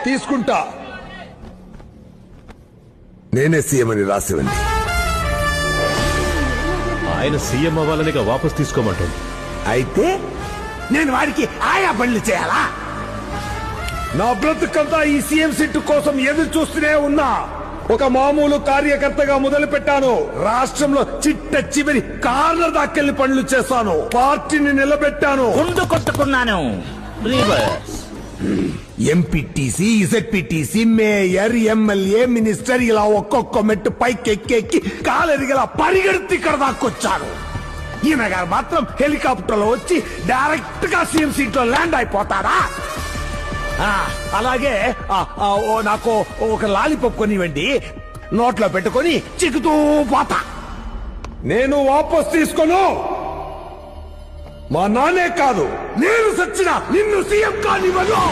తీసుకుంటా. నేనే సీఎం అని రాసివ్వండి. ఆయన సీఎం అవ్వాలనిగా వాపస్ తీసుకోమంటాడు. అయితే నేను వాడికి ఆయా పనులు చేయాలా? నా బ్రతుకంతా ఈ సీఎం సీటు కోసం ఎదురు చూస్తూనే ఉన్నా. ఒక మామూలు కార్యకర్తగా మొదలు పెట్టాను. రాష్ట్రంలో చిట్ట చివరి కార్నర్ దాకెళ్లి పనులు చేశాను. పార్టీని నిలబెట్టాను. ముందు కొట్టుకున్నాను. ఎంపీటీసీ, ఇజెడ్పీటీసీ, మేయర్, ఎమ్మెల్యే, మినిస్టర్ ఇలా ఒక్కొక్క మెట్టు పైకి ఎక్కెక్కి కాలరిగలా పరిగెడుతూ ఇక్కడ దాకొచ్చాను. ఈయన గారు మాత్రం హెలికాప్టర్ లో వచ్చి డైరెక్ట్ గా సీఎం సీట్ లో ల్యాండ్ అయిపోతారా? అలాగే నాకు ఒక లాలీపాప్ కొనివ్వండి, నోట్లో పెట్టుకొని చిక్కుతూ పోతా. నేను వాపస్ తీసుకోను. మా నాన్నే కాదు, నేను సచ్చినా నిన్ను సీఎం కానివ్వను.